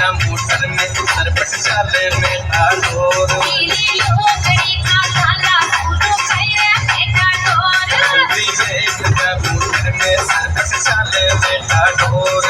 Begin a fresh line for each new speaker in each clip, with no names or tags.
Motor में सरपट चाले में आलोर मोटर में सरपट चाले में आलोर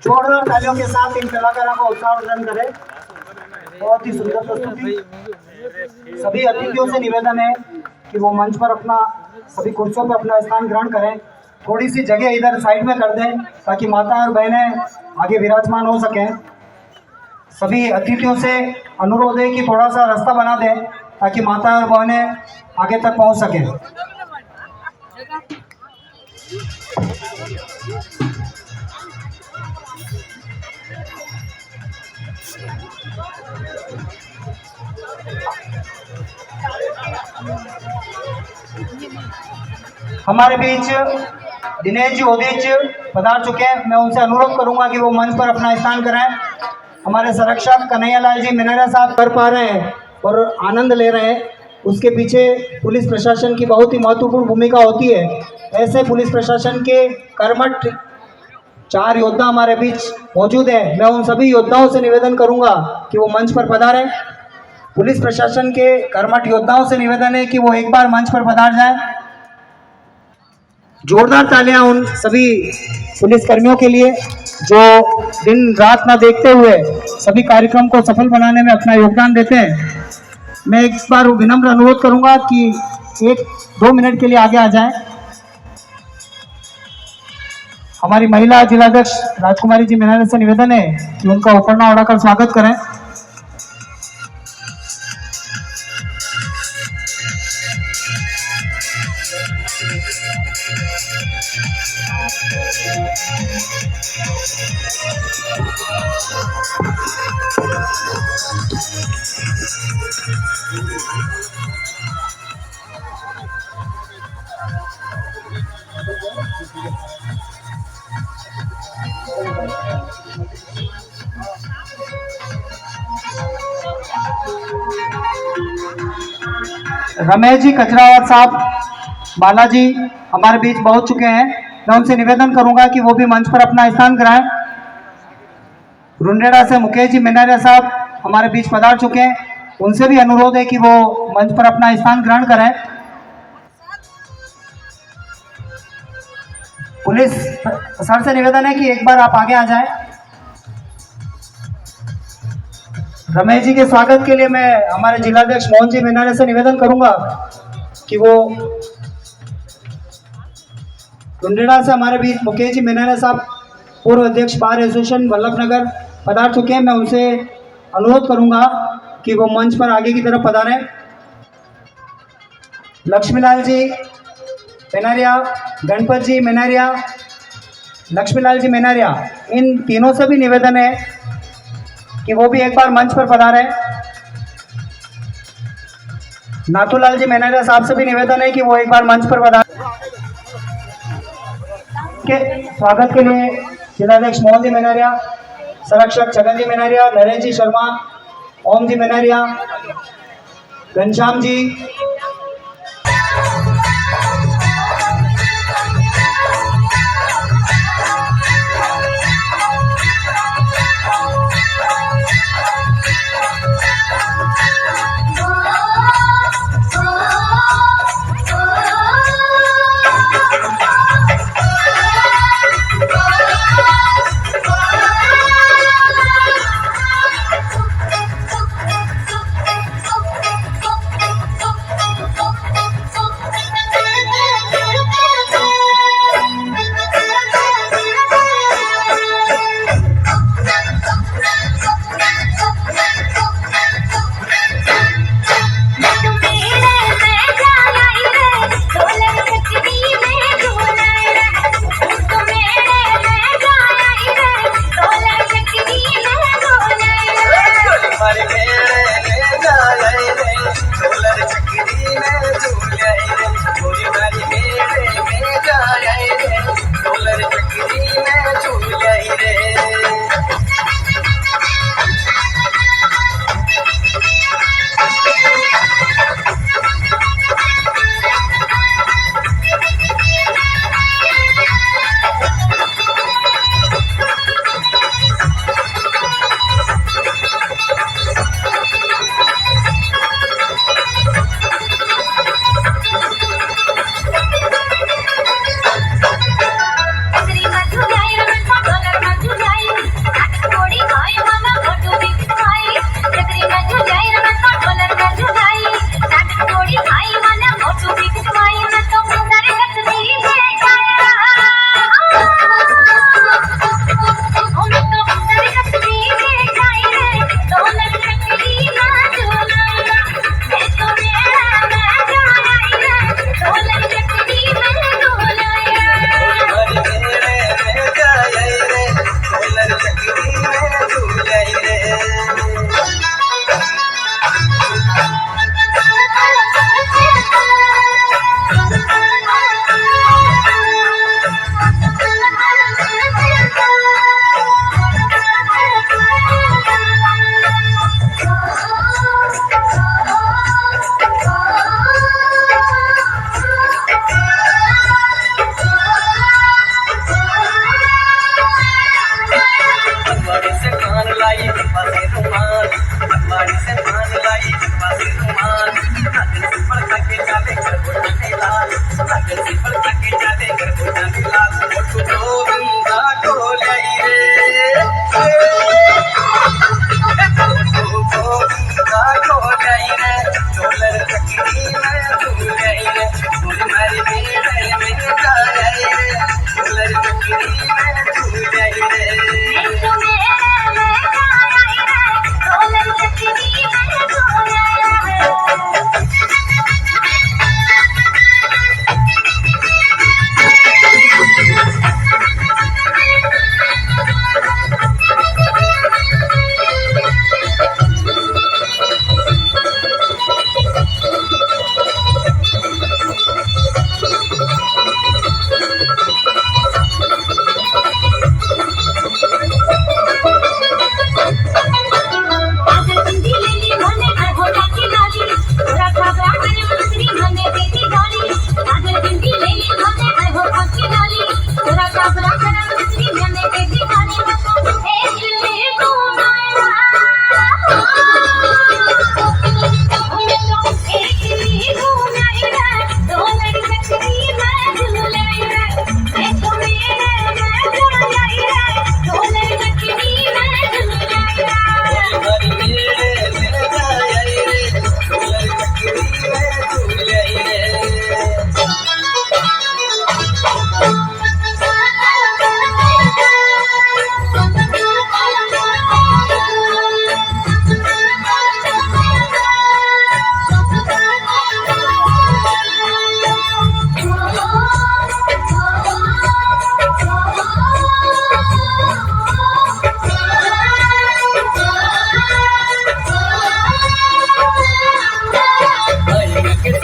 जोरदार तालियों के साथ इन कलाकारों का उत्साहवर्धन करें। बहुत ही सुंदर प्रस्तुति। सभी अतिथियों से निवेदन है कि वो मंच पर अपना सभी कुर्सियों पर अपना स्थान ग्रहण करें। थोड़ी सी जगह इधर साइड में कर दें ताकि माता और बहनें आगे विराजमान हो सकें। सभी अतिथियों से अनुरोध है कि थोड़ा सा रास्ता बना दें ताकि माता और बहनें आगे तक पहुंच सकें। हमारे बीच दिनेश जी ओदेज पधार चुके हैं। मैं उनसे अनुरोध करूंगा कि वो मंच पर अपना स्थान कराएं। हमारे संरक्षक कन्हैयालाल जी मिनारा साहब कर पा रहे हैं और आनंद ले रहे हैं। उसके पीछे पुलिस प्रशासन की बहुत ही महत्वपूर्ण भूमिका होती है। ऐसे पुलिस प्रशासन के कर्मठ 4 योद्धा हमारे बीच मौजूद है। मैं उन सभी योद्धाओं से निवेदन करूंगा कि वो मंच पर पधारें। पुलिस प्रशासन के कर्मठ योद्धाओं से निवेदन है कि वो एक बार मंच पर पधार जाएं। जोरदार तालियां उन सभी पुलिस कर्मियों के लिए जो दिन रात ना देखते हुए सभी कार्यक्रम को सफल बनाने में अपना योगदान देते हैं। मैं एक बार विनम्र अनुरोध करूंगा कि 1-2 मिनट के लिए आगे आ जाएं। हमारी महिला जिलाध्यक्ष राजकुमारी जी मिनारे से निवेदन है कि उनका उपरना उड़ाकर स्वागत करें। रमेश जी कचरावत साहब बालाजी हमारे बीच पहुंच चुके हैं। मैं उनसे निवेदन करूंगा कि वो भी मंच पर अपना स्थान कराएं। रुंडेड़ा से मुकेश जी मिनारिया साहब हमारे बीच पधार चुके हैं। उनसे भी अनुरोध है कि वो मंच पर अपना स्थान ग्रहण करें। पुलिस सर से निवेदन है कि एक बार आप आगे आ जाएं। रमेश जी के स्वागत के लिए मैं हमारे जिलाध्यक्ष मोहन जी मिनारे से निवेदन करूंगा कि वो रुंडेड़ा से हमारे बीच मुकेश जी मिनारे साहब पूर्व अध्यक्ष बार एसोसिएशन वल्लभनगर पधार चुके हैं। मैं उनसे अनुरोध करूंगा कि वो मंच पर आगे की तरफ पधारें। लक्ष्मीलाल जी मिनारिया, गणपत जी मिनारिया, लक्ष्मीलाल जी मिनारिया, इन तीनों से भी निवेदन है कि वो भी एक बार मंच पर पधारें। नाथूलाल जी मिनारिया साहब से भी निवेदन है कि वो एक बार मंच पर पधारें। के स्वागत के लिए जिलाध्यक्ष मोहन जी मिनारिया, संरक्षक छगन जी मिनारिया, नरेंद्र जी शर्मा, ओम जी मिनारिया, घनश्याम जी,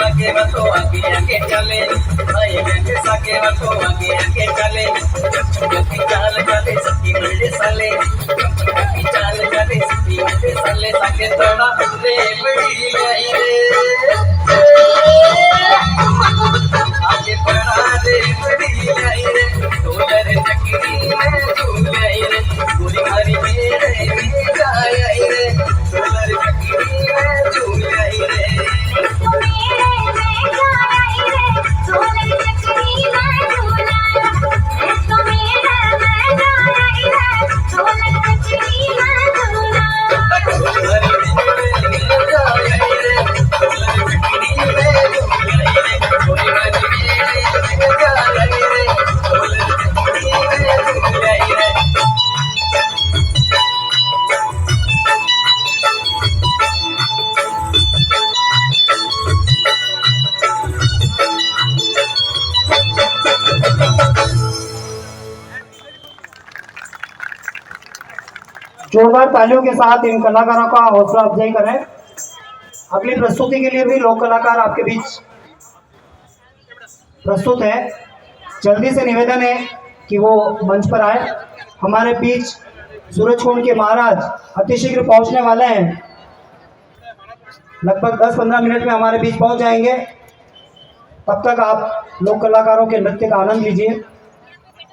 साके वो तो आगे आगे चले भाई बहन साके वो तो आगे आगे चले गति चाल चले सखी मेरे साले गति चाल चले सखी मेरे साले साके थोड़ा रे बड़ी गई रे आगे बढ़ा रे बड़ी गई रे डोलर चक्री में झूल गई रे पूरी हरी मेरे में जाई रे डोलर चक्री में झूल गई रे
जोरदार तालियों के साथ इन कलाकारों का हौसला अफजाई करें। अगली प्रस्तुति के लिए भी लोक कलाकार आपके बीच प्रस्तुत है। जल्दी से निवेदन है कि वो मंच पर आए। हमारे बीच सूरजकुंड के महाराज अतिशीघ्र पहुंचने वाले हैं, लगभग 10-15 मिनट में हमारे बीच पहुंच जाएंगे। तब तक आप लोक कलाकारों के नृत्य का आनंद लीजिए।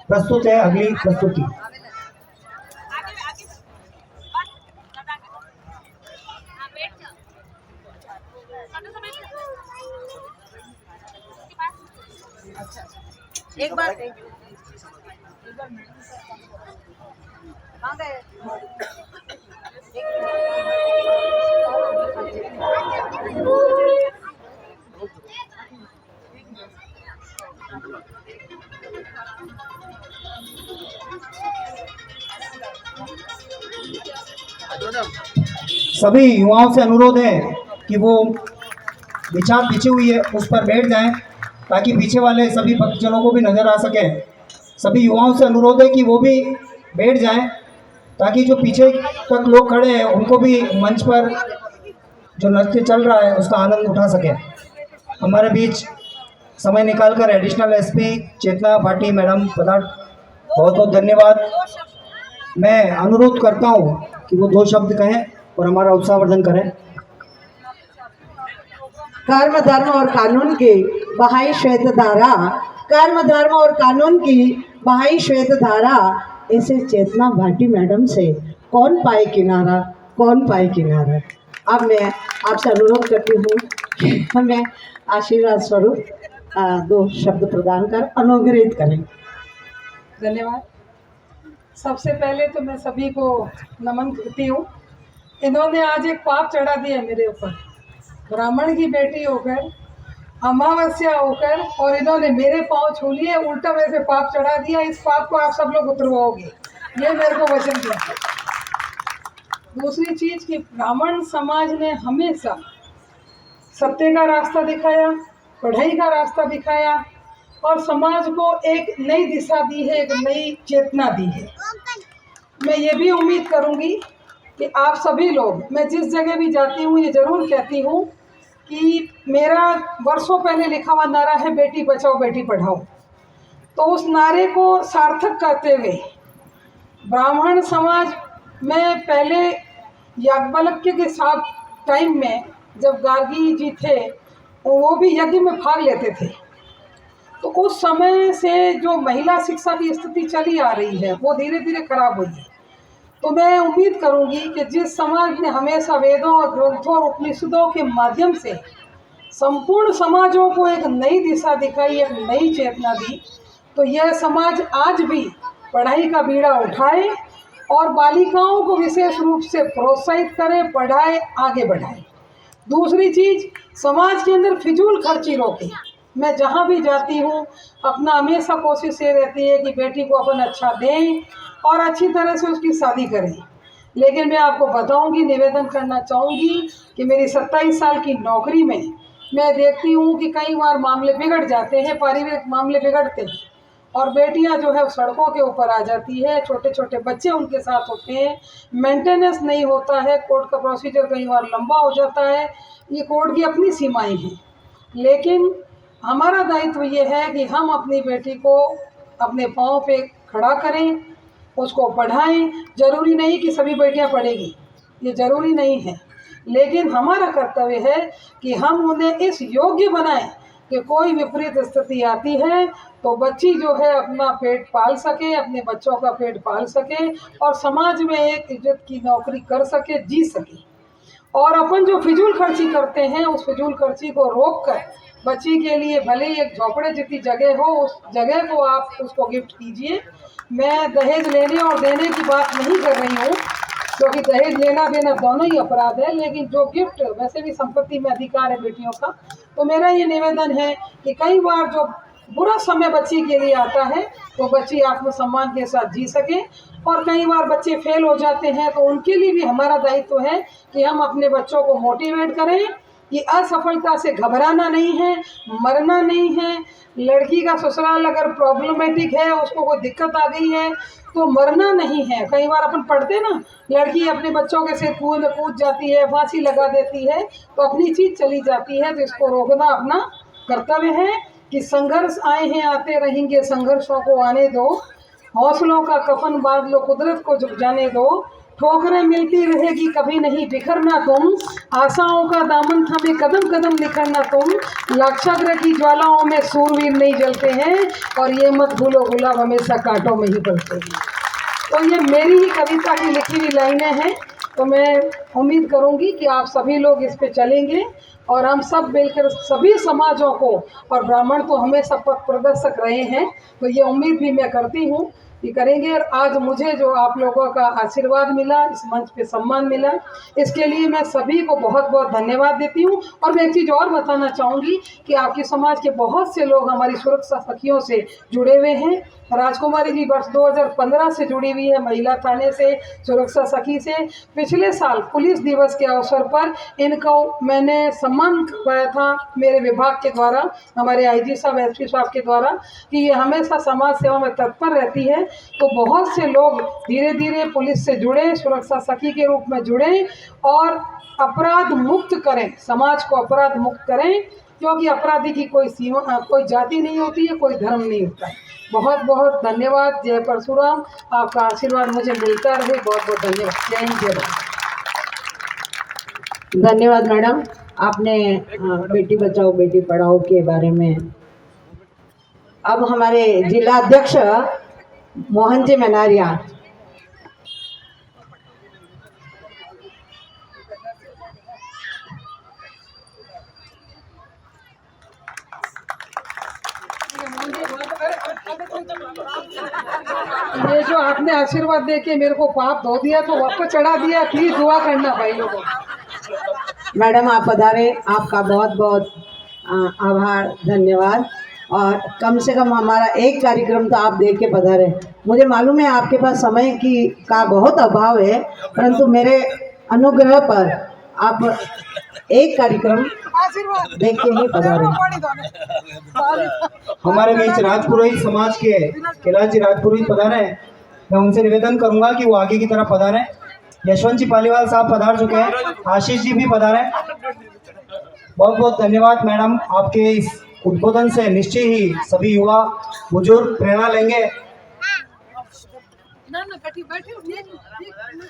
प्रस्तुत है अगली प्रस्तुति।
एक बार
सभी युवाओं से अनुरोध है कि वो विचार पीछे हुई है उस पर बैठ जाएं, ताकि पीछे वाले सभी भक्तजनों को भी नज़र आ सके। सभी युवाओं से अनुरोध है कि वो भी बैठ जाएं, ताकि जो पीछे तक लोग खड़े हैं उनको भी मंच पर जो नृत्य चल रहा है उसका आनंद उठा सके। हमारे बीच समय निकालकर एडिशनल एसपी चेतना भाटी मैडम पधार, बहुत बहुत धन्यवाद। मैं अनुरोध करता हूँ कि वो 2 शब्द कहें और हमारा उत्साहवर्धन करें।
कर्म धर्म और कानून की बहाई श्वेत धारा, कर्म धर्म और कानून की बहाई श्वेत धारा, इसे चेतना भाटी मैडम से कौन पाए किनारा, कौन पाए किनारा। अब मैं आपसे अनुरोध करती हूँ कि हमें आशीर्वाद स्वरूप 2 शब्द प्रदान कर अनुग्रहित करें।
धन्यवाद। सबसे पहले तो मैं सभी को नमन करती हूँ। इन्होंने आज एक पाप चढ़ा दिया मेरे ऊपर, ब्राह्मण की बेटी होकर, अमावस्या होकर, और इन्होंने मेरे पाँव छू लिए, उल्टा मेरे पे पाप चढ़ा दिया। इस पाप को आप सब लोग उतरवाओगे, ये मेरे को वचन दिया। दूसरी चीज़ कि ब्राह्मण समाज ने हमेशा सत्य का रास्ता दिखाया, पढ़ाई का रास्ता दिखाया और समाज को एक नई दिशा दी है, एक नई चेतना दी है। मैं ये भी उम्मीद करूँगी कि आप सभी लोग, मैं जिस जगह भी जाती हूँ ये ज़रूर कहती हूँ कि मेरा वर्षों पहले लिखा हुआ नारा है बेटी बचाओ बेटी पढ़ाओ। तो उस नारे को सार्थक करते हुए ब्राह्मण समाज में पहले याज्ञवल्क्य के साथ टाइम में जब गार्गी जी थे वो भी यज्ञ में भाग लेते थे, तो उस समय से जो महिला शिक्षा की स्थिति चली आ रही है वो धीरे धीरे खराब हुई है। तो मैं उम्मीद करूंगी कि जिस समाज ने हमेशा वेदों और ग्रंथों और उपनिषदों के माध्यम से संपूर्ण समाजों को एक नई दिशा दिखाई, एक नई चेतना दी, तो यह समाज आज भी पढ़ाई का बीड़ा उठाए और बालिकाओं को विशेष रूप से प्रोत्साहित करे, पढ़ाए, आगे बढ़ाए। दूसरी चीज़, समाज के अंदर फिजूल खर्ची रोके। मैं जहाँ भी जाती हूँ अपना हमेशा कोशिश ये रहती है कि बेटी को अपन अच्छा दें और अच्छी तरह से उसकी शादी करें। लेकिन मैं आपको बताऊंगी, निवेदन करना चाहूँगी कि मेरी 27 साल की नौकरी में मैं देखती हूँ कि कई बार मामले बिगड़ जाते हैं, पारिवारिक मामले बिगड़ते हैं और बेटियाँ जो है सड़कों के ऊपर आ जाती है, छोटे छोटे बच्चे उनके साथ होते हैं, मेंटेनेंस नहीं होता है, कोर्ट का प्रोसीजर कई बार लंबा हो जाता है। ये कोर्ट की अपनी सीमाएँ हैं। लेकिन हमारा दायित्व ये है कि हम अपनी बेटी को अपने पाँव पे खड़ा करें, उसको पढ़ाएं। ज़रूरी नहीं कि सभी बेटियां पढ़ेगी, ये ज़रूरी नहीं है, लेकिन हमारा कर्तव्य है कि हम उन्हें इस योग्य बनाएं कि कोई विपरीत स्थिति आती है तो बच्ची जो है अपना पेट पाल सके, अपने बच्चों का पेट पाल सके और समाज में एक इज्जत की नौकरी कर सके, जी सके। और अपन जो फिजूल खर्ची करते हैं, उस फिजूल खर्ची को रोक कर बच्ची के लिए भले ही एक झोपड़े जितनी जगह हो, उस जगह को आप उसको गिफ्ट कीजिए। मैं दहेज लेने और देने की बात नहीं कर रही हूँ, क्योंकि दहेज लेना देना दोनों ही अपराध है, लेकिन जो गिफ्ट, वैसे भी संपत्ति में अधिकार है बेटियों का। तो मेरा ये निवेदन है कि कई बार जो बुरा समय बच्ची के लिए आता है तो बच्ची आत्मसम्मान के साथ जी सके, और कई बार बच्चे फेल हो जाते हैं तो उनके लिए भी हमारा दायित्व है कि हम अपने बच्चों को मोटिवेट करें कि असफलता से घबराना नहीं है, मरना नहीं है। लड़की का ससुराल अगर प्रॉब्लमेटिक है, उसको कोई दिक्कत आ गई है तो मरना नहीं है। कई बार अपन पढ़ते ना, लड़की अपने बच्चों के सिर कुएं में कूद जाती है, फांसी लगा देती है, तो अपनी चीज़ चली जाती है। तो इसको रोकना अपना कर्तव्य है कि संघर्ष आए हैं, आते रहेंगे, संघर्षों को आने दो, हौसलों का कफन बांध लो, कुदरत को झुक जाने दो, ठोकरें मिलती रहेगी कभी नहीं बिखरना तुम, आशाओं का दामन थामे कदम कदम निखरना तुम, लाक्षाग्रह की ज्वालाओं में सूरवीर नहीं जलते हैं, और ये मत भूलो गुलाब हमेशा कांटों में ही पलते हैं। तो ये मेरी ही कविता की लिखी हुई लाइनें हैं। तो मैं उम्मीद करूंगी कि आप सभी लोग इस पे चलेंगे और हम सब मिलकर सभी समाजों को, और ब्राह्मण तो हमेशा पथ प्रदर्शक रहे हैं, तो ये उम्मीद भी मैं करती हूँ कि करेंगे। और आज मुझे जो आप लोगों का आशीर्वाद मिला, इस मंच पे सम्मान मिला, इसके लिए मैं सभी को बहुत बहुत धन्यवाद देती हूँ। और मैं एक चीज़ और बताना चाहूँगी कि आपके समाज के बहुत से लोग हमारी सुरक्षा सखियों से जुड़े हुए हैं। राजकुमारी जी वर्ष 2015 से जुड़ी हुई है महिला थाने से, सुरक्षा सखी से। पिछले साल पुलिस दिवस के अवसर पर इनको मैंने सम्मान करवाया था मेरे विभाग के द्वारा, हमारे आईजी साहब, एसपी साहब के द्वारा, कि ये हमेशा समाज सेवा में तत्पर रहती है। तो बहुत से लोग धीरे धीरे पुलिस से जुड़े, सुरक्षा सखी के रूप में जुड़े और अपराध मुक्त करें, समाज को अपराध मुक्त करें, क्योंकि अपराधी की कोई सीमा, कोई जाति नहीं होती है, कोई धर्म नहीं होता है। बहुत बहुत धन्यवाद। जय परशुराम। आपका आशीर्वाद मुझे मिलता रहे। बहुत बहुत धन्यवाद। जय हिंद, जय भारत।
धन्यवाद मैडम, आपने बेटी बचाओ बेटी पढ़ाओ के बारे में। अब हमारे जिला अध्यक्ष मोहन जी मनारिया।
ये जो आपने आशीर्वाद दे के मेरे को पाप धो दिया तो वापस चढ़ा दिया, प्लीज दुआ करना भाई लोगों।
मैडम आप पधारे, आपका बहुत बहुत आभार, धन्यवाद। और कम से कम हमारा एक कार्यक्रम तो आप देख के पधारे। मुझे मालूम है आपके पास समय का बहुत अभाव है, परंतु मेरे अनुग्रह पर आप एक कार्यक्रम देख के ही पधारे।
हमारे बीच राजपुरोहित समाज के कैलाश जी राजपुरोहित पधारे हैं। मैं उनसे निवेदन करूंगा कि वो आगे की तरफ पधारें। यशवंत जी पालीवाल साहब पधार चुके हैं, आशीष जी भी पधारे। बहुत बहुत धन्यवाद मैडम, आपके इस उद्बोधन से निश्चय ही सभी युवा बुजुर्ग प्रेरणा लेंगे।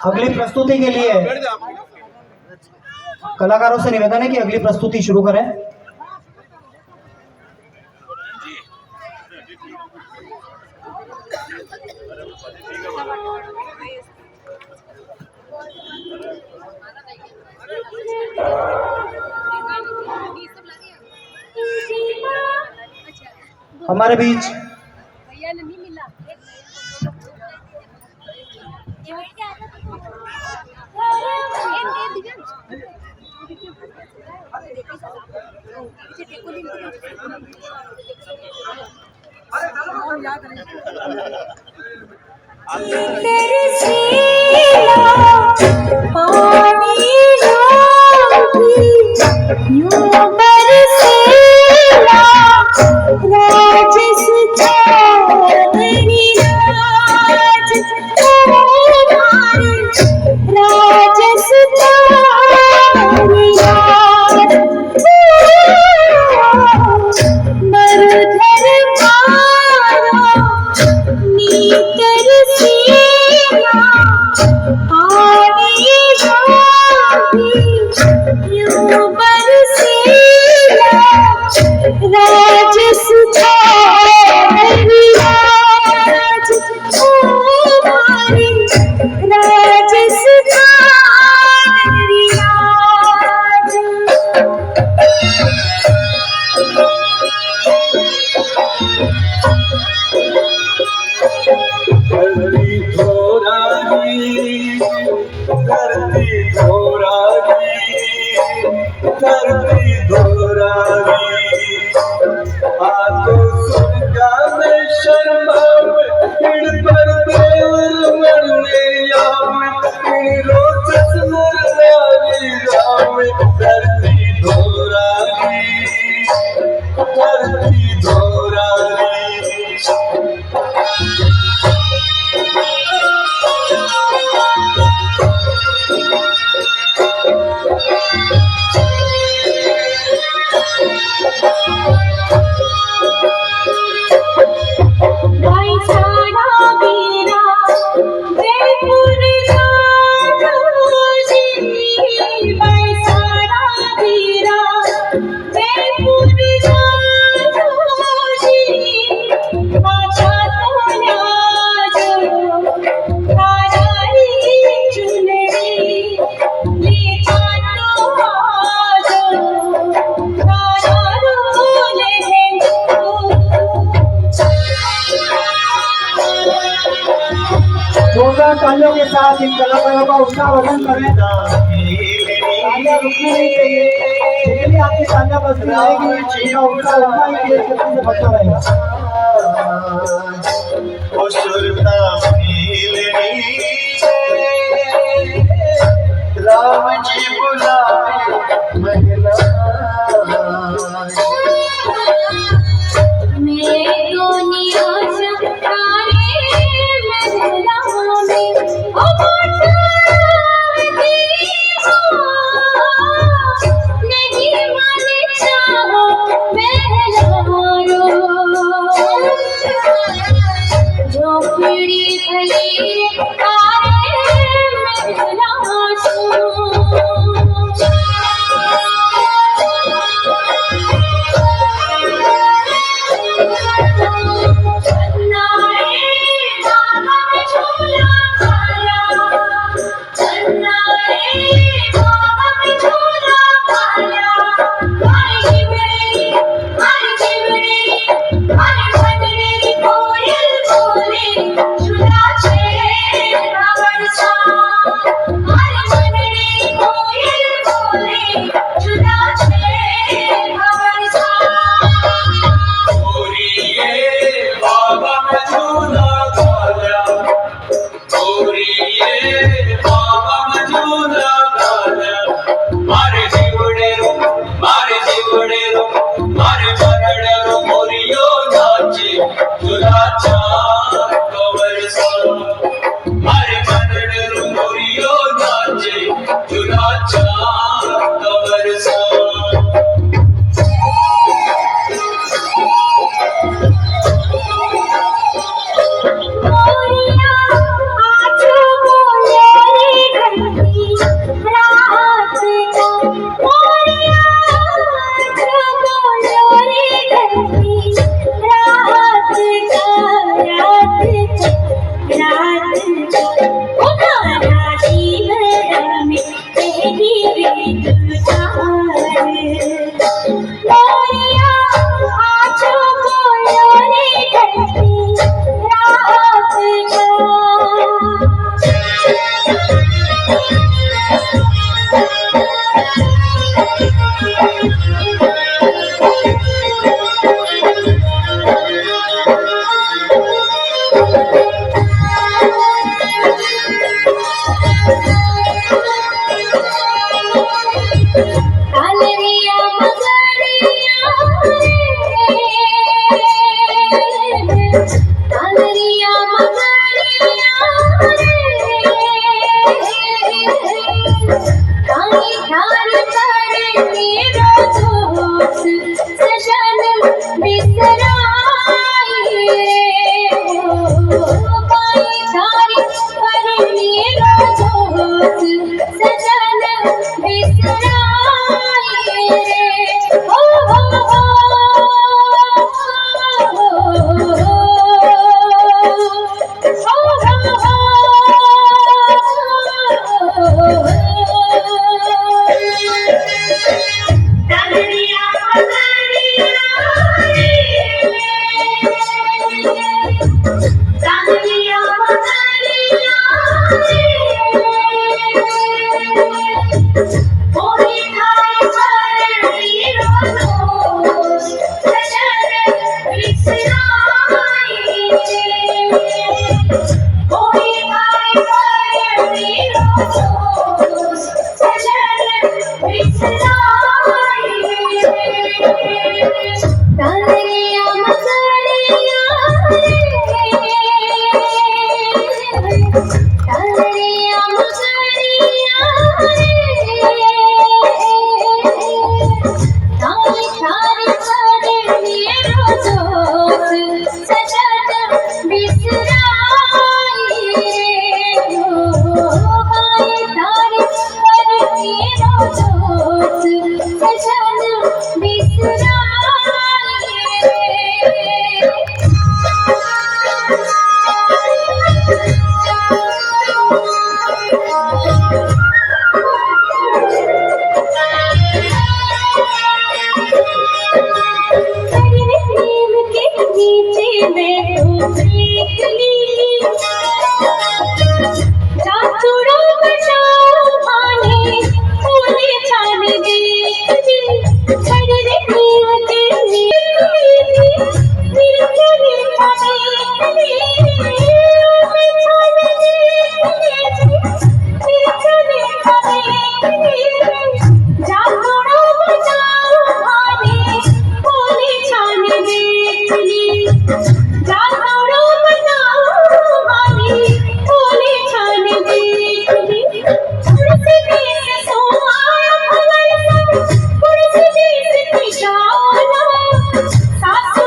अगली प्रस्तुति के लिए कलाकारों से निवेदन है कि अगली प्रस्तुति शुरू करें। हमारे बीच
धरती धोराई
जोरदार तालियों के साथ इन कलाकारों का उत्साहवर्धन करें। तालियां रुकनी नहीं चाहिए, जितनी आपकी तालियां बजती रहेगी उनका उत्साह उतना ही तेज गति से बढ़ता रहेगा।
ओ सुरता मिलनी राम जी बुलाए महिला
झोपड़ी भली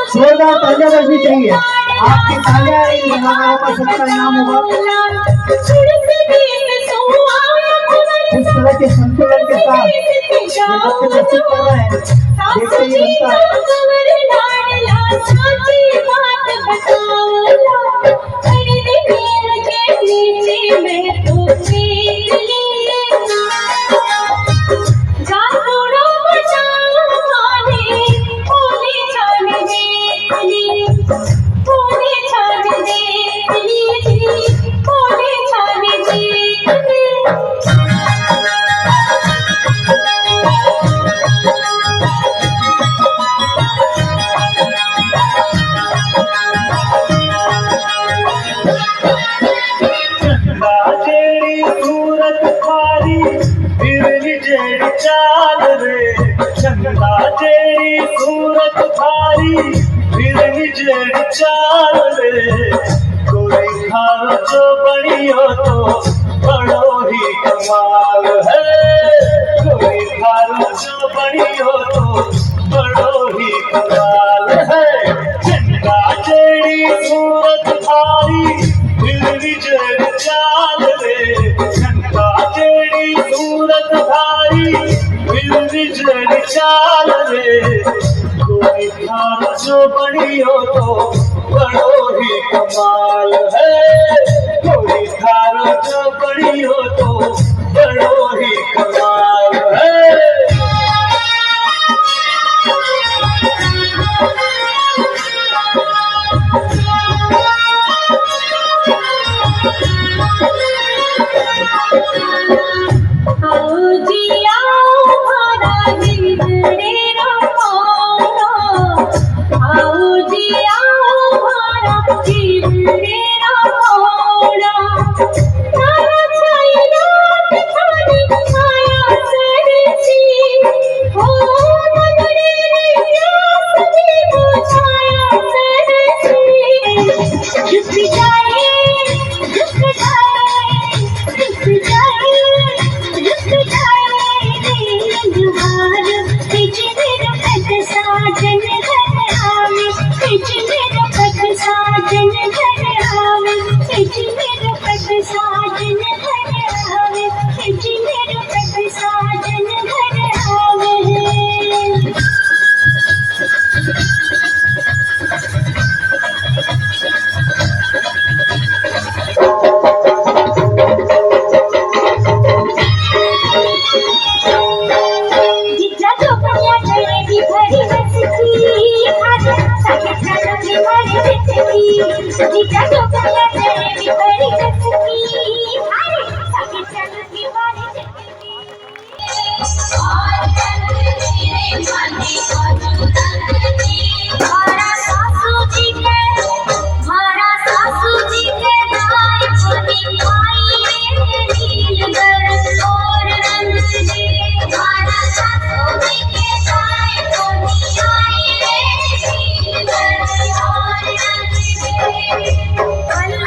जोरदार तालियां बजनी चाहिए। आपकी तालियां इन मेहमानों का सबका इनाम होगा। जिस तरह के संतुलन के साथ ये बच्चे प्रस्तुत कर रहे हैं, देखते ही बनता है।
चाल रे चंदा तेरी सूरत थारी फिर जेड़ी चाल रे कोई खारो जो बड़ी हो तो बड़ो ही कमाल है। कोई खारो जो बड़ी हो तो बड़ो ही कमाल है। चंदा तेरी सूरत थारी फिर जेड़ी चाल रे चंदा तेरी सूरत थारी बिजली चाल रे कोई खान जो बड़ी हो तो बड़ो ही कमाल है। कोई खान जो बड़ी हो तो बड़ो ही कमाल है।
Allah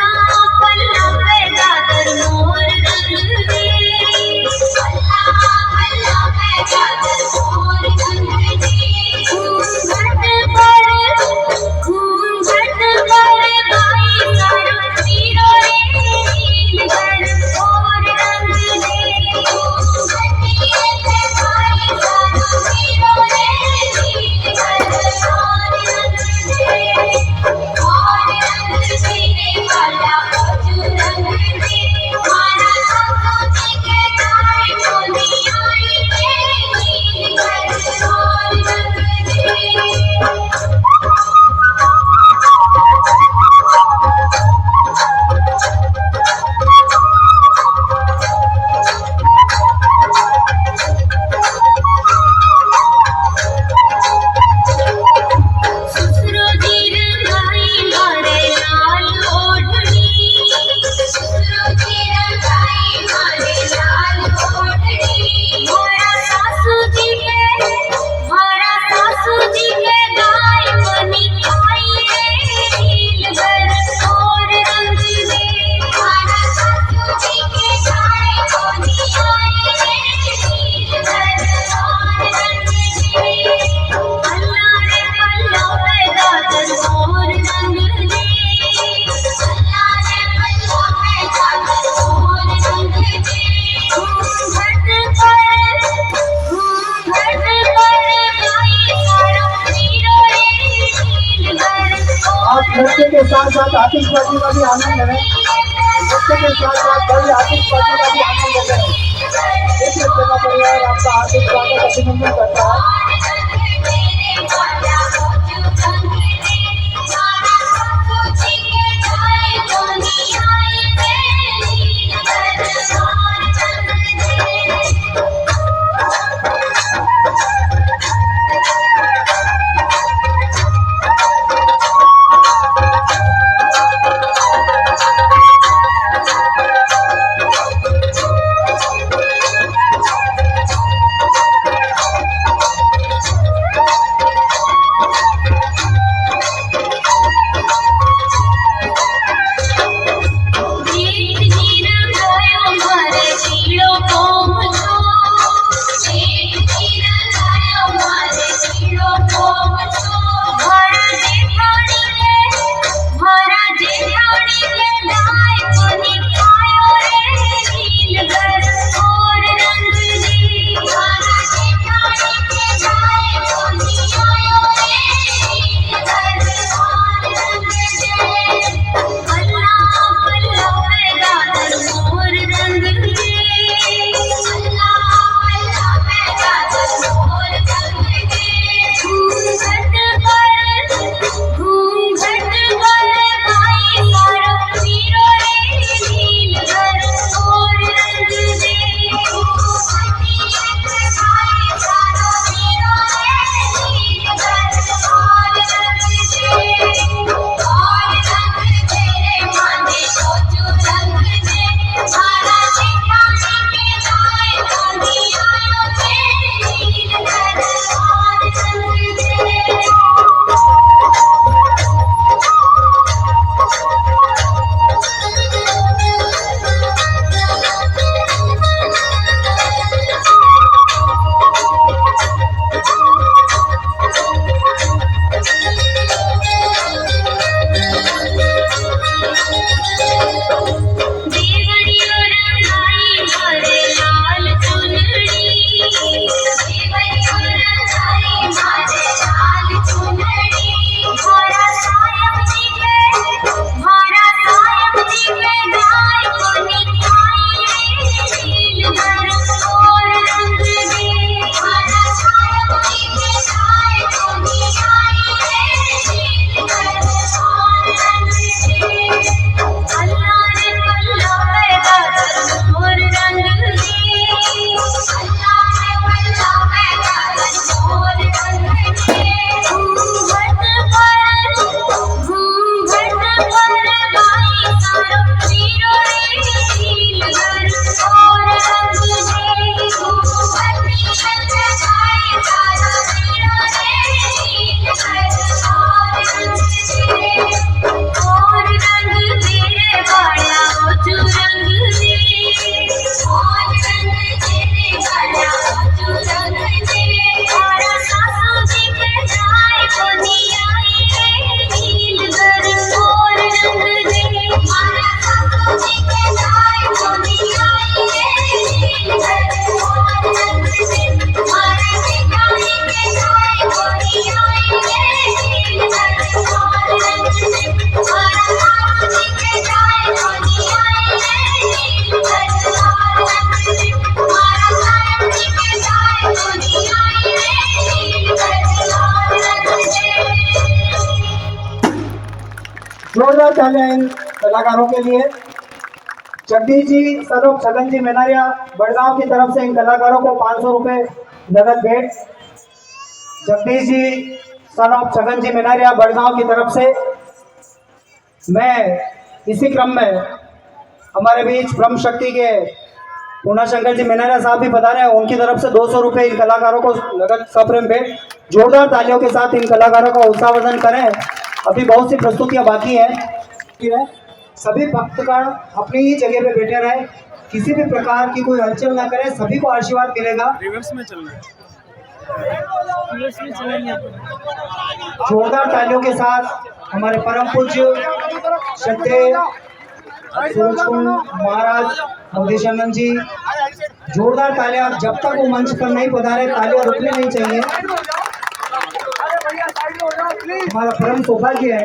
के साथ साथ आतिशबाजी का भी आनंद है। नृत्य के साथ साथ बड़ी आतिशबाजी का भी आनंद लेते हैं। देखिए सेना परिवार आपका हार्दिक स्वागत अभिनंदन करता है। जोरदार तालियां इन कलाकारों के लिए। जगदीश जी सरोप छगन जी मेनारिया बड़गांव की तरफ से इन कलाकारों को 500 रुपए नगद भेंट। जगदीश जी सरोप छगन जी मेनारिया बड़गांव की तरफ से। मैं इसी क्रम में हमारे बीच ब्रह्म शक्ति के पूर्णा शंकर जी मेनारिया साहब भी बता रहे हैं, उनकी तरफ से 200 रुपए इन कलाकारों को नगद सप्रेम भेंट। जोरदार तालियों के साथ इन कलाकारों का उत्साहवर्धन करें। अभी बहुत सी प्रस्तुतियां बाकी है। सभी भक्तगण अपनी ही जगह पे बैठे रहे, किसी भी प्रकार की कोई हलचल ना करें, सभी को आशीर्वाद मिलेगा।
रिवर्स में चलना है।
जोरदार तालियों के साथ हमारे परम पूज्य श्रद्धेय सूरज कुंड महाराज अवधेशानंद जी, जोरदार तालियां। जब तक वो मंच पर नहीं पधारे तालियां रुकनी नहीं चाहिए। हमारा परम सौभाग्य है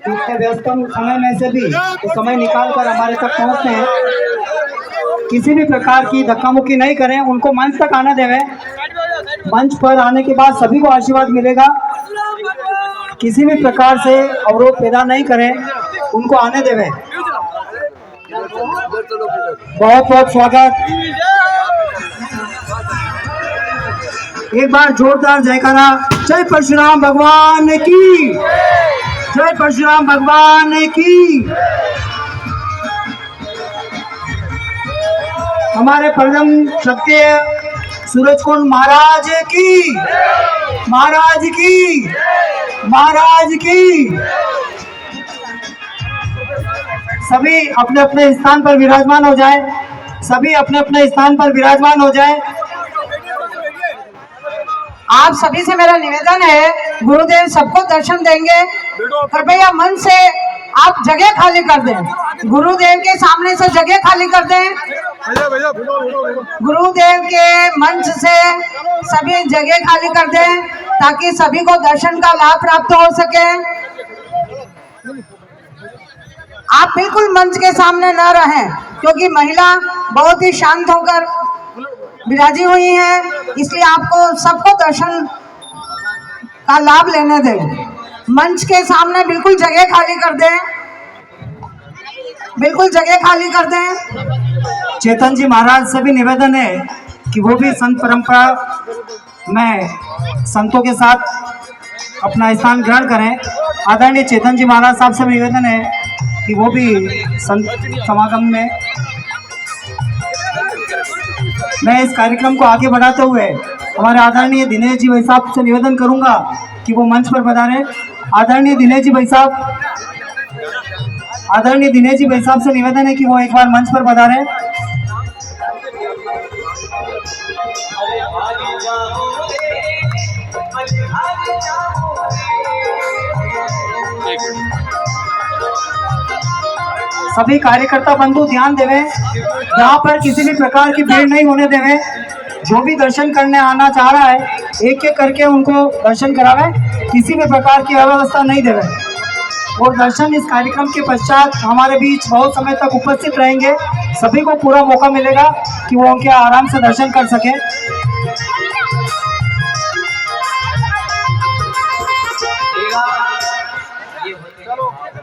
इतने व्यस्तम समय में से भी तो समय निकाल कर हमारे तक पहुंचते हैं। किसी भी प्रकार की धक्का मुक्की नहीं करें, उनको मंच तक आने देवें। मंच पर आने के बाद सभी को आशीर्वाद मिलेगा। किसी भी प्रकार से अवरोध पैदा नहीं करें, उनको आने देवें। बहुत बहुत स्वागत। एक बार जोरदार जयकारा। जय परशुराम भगवान की, जय परशुराम भगवान की। हमारे परम श्रद्धेय सूरजकुंड महाराज की, महाराज की, महाराज की। सभी अपने अपने स्थान पर विराजमान हो जाए, सभी अपने अपने स्थान पर विराजमान हो जाए।
आप सभी से मेरा निवेदन है, गुरुदेव सबको दर्शन देंगे, कृपया मन से आप जगह खाली कर दें। गुरुदेव के सामने से जगह खाली कर दें। गुरुदेव के मंच से सभी जगह खाली कर दें ताकि सभी को दर्शन का लाभ प्राप्त हो सके। आप बिल्कुल मंच के सामने न रहें क्योंकि महिला बहुत ही शांत होकर विराजी हुई है, इसलिए आपको सबको दर्शन का लाभ लेने दें। मंच के सामने बिल्कुल जगह खाली कर दें, बिल्कुल जगह खाली कर दें।
चेतन जी महाराज से भी निवेदन है कि वो भी संत परंपरा में संतों के साथ अपना स्थान ग्रहण करें। आदरणीय चेतन जी महाराज साहब से निवेदन है कि वो भी संत समागम में। मैं इस कार्यक्रम को आगे बढ़ाते हुए हमारे आदरणीय दिनेश जी भाई साहब से निवेदन करूंगा कि वो मंच पर पधारें। आदरणीय दिनेश जी भाई साहब, आदरणीय दिनेश जी भाई साहब से निवेदन है कि वो एक बार मंच पर पधारें। सभी कार्यकर्ता बंधु ध्यान देवें, यहाँ पर किसी भी प्रकार की भीड़ नहीं होने देवें। जो भी दर्शन करने आना चाह रहा है एक एक करके उनको दर्शन करावें, किसी भी प्रकार की अव्यवस्था नहीं देवें। और दर्शन इस कार्यक्रम के पश्चात हमारे बीच बहुत समय तक उपस्थित रहेंगे। सभी को पूरा मौका मिलेगा कि वो उनके आराम से दर्शन कर सकें।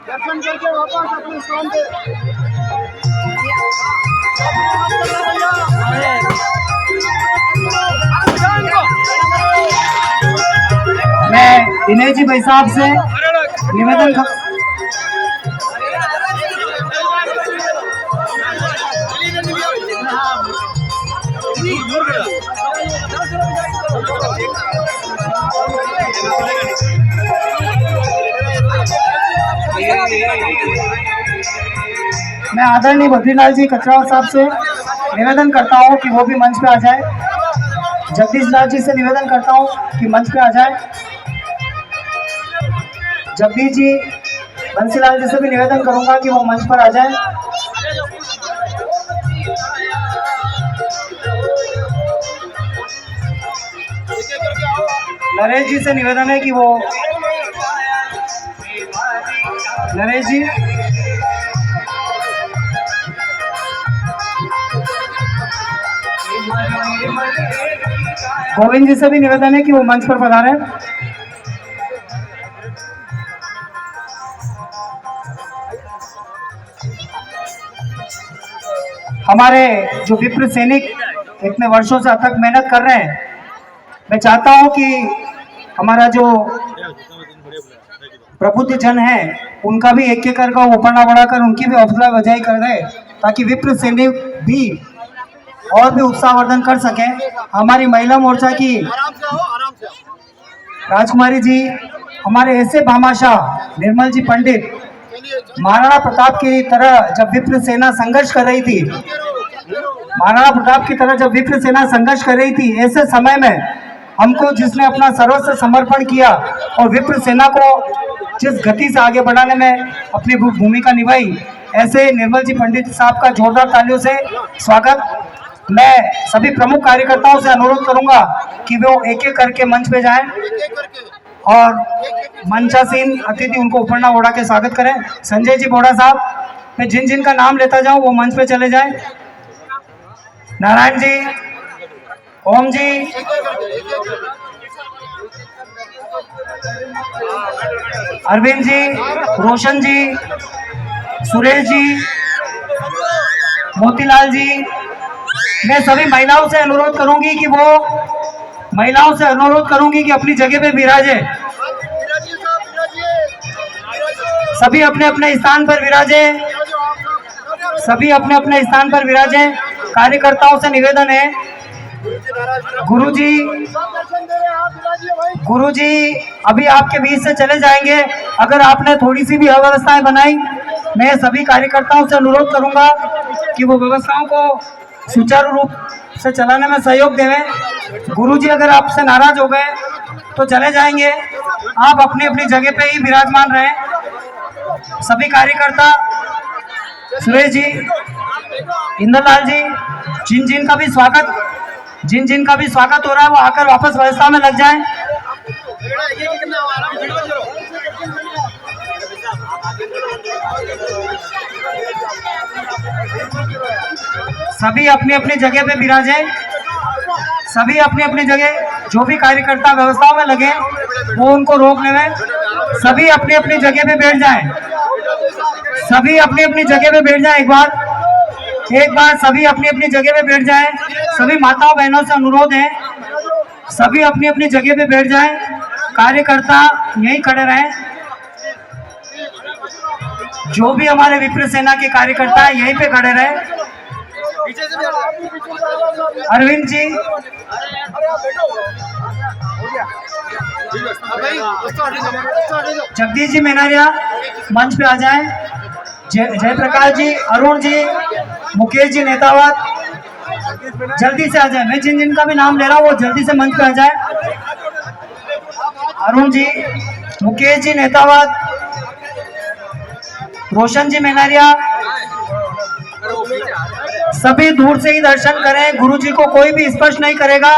दर्शन करके वापस अपने स्थान पे।
मैं दिनेश जी भाई साहब से निवेदन मैं आदरणीय बद्रीलाल जी कचरावा साहब से निवेदन करता हूं कि वो भी मंच पे आ जाए। जगदीश लाल जी से निवेदन करता हूं कि मंच पे आ जाए। जगदीश जी, बंसीलाल जी से भी निवेदन करूंगा कि वो मंच पर आ जाए। नरेश जी से निवेदन है कि वो, नरेश जी, गोविंद जी से भी निवेदन है कि वो मंच पर पधारें। हमारे जो विप्र सैनिक इतने वर्षों से अथक मेहनत कर रहे हैं, मैं चाहता हूं कि हमारा जो प्रबुद्ध जन है उनका भी एक एक करके ऊपर बढ़ाकर उनकी भी हौसला अफजाई कर रहे, ताकि विप्र सैनिक भी और भी उत्साहवर्धन कर सके। हमारी महिला मोर्चा की राजकुमारी जी, हमारे ऐसे भामाशाह निर्मल जी पंडित, महाराणा प्रताप की तरह जब विप्र सेना संघर्ष कर रही थी, महाराणा प्रताप की तरह जब विप्र सेना संघर्ष कर रही थी, ऐसे समय में हमको जिसने अपना सर्वस्व समर्पण किया और विप्र सेना को जिस गति से आगे बढ़ाने में अपनी भूमिका निभाई, ऐसे निर्मल जी पंडित साहब का जोरदार तालियों से स्वागत। मैं सभी प्रमुख कार्यकर्ताओं से अनुरोध करूंगा कि वो एक एक करके मंच पे जाएं और मंचासीन अतिथि उनको उपरना ओढ़ा के स्वागत करें। संजय जी बोड़ा साहब, मैं जिन जिन का नाम लेता जाऊं वो मंच पे चले जाएं। नारायण जी, ओम जी, अरविंद जी, रोशन जी, सुरेश जी, मोतीलाल जी। मैं सभी महिलाओं से अनुरोध करूंगी कि अपनी जगह पे विराजे। सभी अपने अपने स्थान पर विराजे। कार्यकर्ताओं से निवेदन है, गुरुजी अभी आपके बीच से चले जाएंगे। अगर आपने थोड़ी सी भी अव्यवस्थाएं बनाई, मैं सभी कार्यकर्ताओं से अनुरोध करूंगा कि वो व्यवस्थाओं को सुचारू रूप से चलाने में सहयोग देवें। गुरुजी अगर आपसे नाराज हो गए तो चले जाएंगे, आप अपनी अपनी जगह पे ही विराजमान रहें। सभी कार्यकर्ता, सुरेश जी, इंद्रलाल जी, जिन जिन का भी स्वागत हो रहा है वो आकर वापस व्यवस्था में लग जाएं। सभी अपनी अपनी जगह पे विराजें। सभी अपनी अपनी जगह, जो भी कार्यकर्ता व्यवस्थाओं में लगे वो उनको रोक लें। सभी अपनी अपनी जगह पे बैठ जाएं। एक बार सभी अपनी अपनी जगह पे बैठ जाएं। सभी माताओं बहनों से अनुरोध है, सभी अपनी अपनी जगह पे बैठ जाएं। कार्यकर्ता यहीं खड़े रहें। जो भी हमारे विप्र सेना के कार्यकर्ता है यहीं पे खड़े रहे। अरविंद जी, जगदीश जी मेनारिया मंच पे आ जाएं। जयप्रकाश जी, अरुण जी, मुकेश जी नेतावत जल्दी से आ जाए। मैं जिन जिन का भी नाम ले रहा हूँ वो जल्दी से मंच पे आ जाए। अरुण जी, मुकेश जी नेतावत, रोशन जी मेनारिया, सभी दूर से ही दर्शन करें। गुरु जी को कोई भी स्पर्श नहीं करेगा।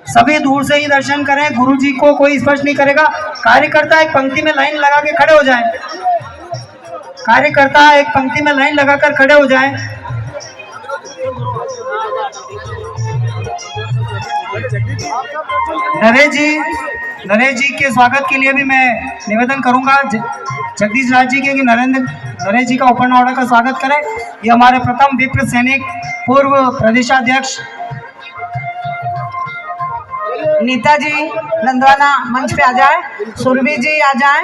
सभी दूर से ही दर्शन करें, गुरु जी को कोई स्पर्श नहीं करेगा। कार्यकर्ता एक पंक्ति में लाइन लगा के खड़े हो जाएं। कार्यकर्ता एक पंक्ति में लाइन लगाकर खड़े हो जाएं। नरेश जी के स्वागत के लिए भी मैं निवेदन करूंगा जगदीश राज जी के कि नरेश जी का उपरना ओढ़ा का स्वागत करें। ये हमारे प्रथम विप्र सैनिक पूर्व प्रदेशाध्यक्ष
नीता जी नंदवाना मंच पे आ जाए। सुरभि जी आ जाए।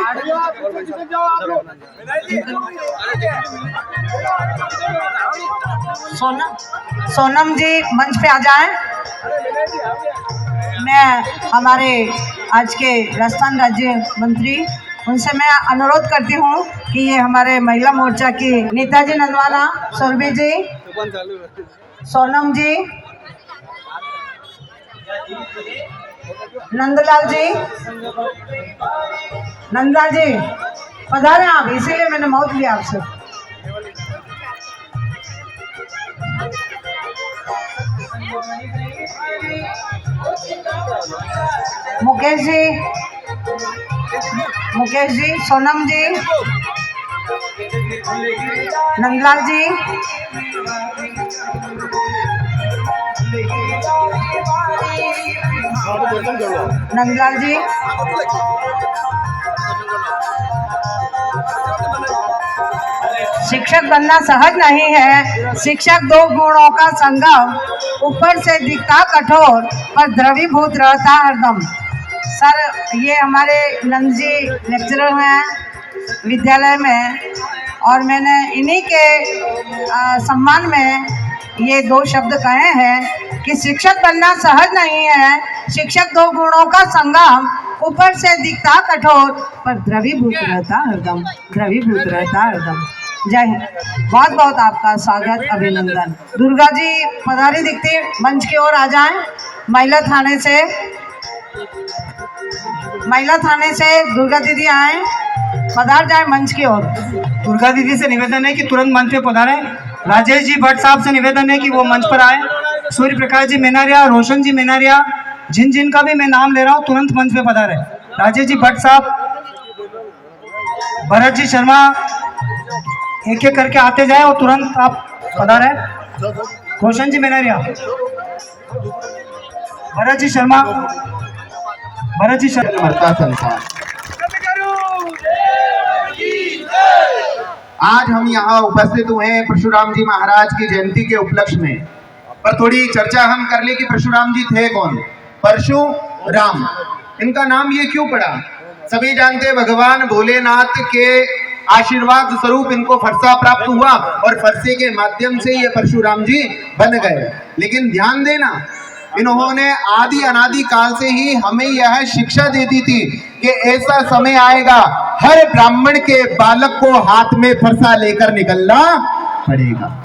सोनम जी मंच पे आ जाए। मैं हमारे आज के राजस्थान राज्य मंत्री उनसे मैं अनुरोध करती हूँ कि ये हमारे महिला मोर्चा की नीता जी नंदवाना, सुरभि जी, सोनम जी, नंदलाल जी पधारे आप, इसीलिए मैंने मौत लिया आपसे। मुकेश जी, सोनम जी, नंदलाल जी, शिक्षक बनना सहज नहीं है। शिक्षक दो गुणों का संगम, ऊपर से दिखता कठोर पर द्रवीभूत रहता हरदम। सर, ये हमारे नंद जी लेक्चरर हैं विद्यालय में, और मैंने इन्हीं के सम्मान में ये दो शब्द कहे हैं कि शिक्षक बनना सहज नहीं है। शिक्षक दो गुणों का संगम, ऊपर से दिखता कठोर पर द्रवीभूत रहता हरदम। जय हिंद। बहुत बहुत आपका स्वागत, अभिनंदन। दुर्गा जी पधारी दिखती, मंच की ओर आ जाएं। महिला थाने से दुर्गा दीदी आए, पधार जाए मंच की ओर।
दुर्गा दीदी से निवेदन है कि तुरंत मंच पे पधारें। राजेश जी भट्ट साहब से निवेदन है कि वो मंच पर आए। सूर्य प्रकाश जी मेनारिया, रोशन जी मेनारिया, जिन जिन का भी मैं नाम ले रहा हूँ तुरंत मंच पे पधारें। राजेश जी भट्ट साहब, भरत जी शर्मा, एक एक करके आते जाए और तुरंत आप पधारे। रोशन जी मेनरिया, भरत जी शर्मा, भरत जी शर्मा।
का संसार। आज हम यहाँ उपस्थित हुए हैं परशुराम जी महाराज की जयंती के उपलक्ष्य में, पर थोड़ी चर्चा हम कर ले कि परशुराम जी थे कौन। परशुराम, इनका नाम ये क्यों पड़ा? सभी जानते हैं भगवान भोलेनाथ के आशीर्वाद स्वरूप इनको फरसा प्राप्त हुआ और फरसे के माध्यम से ये परशुराम जी बन गए। लेकिन ध्यान देना, इन्होंने आदि अनादि काल से ही हमें यह शिक्षा दे दी थी कि ऐसा समय आएगा हर ब्राह्मण के बालक को हाथ में फरसा लेकर निकलना पड़ेगा।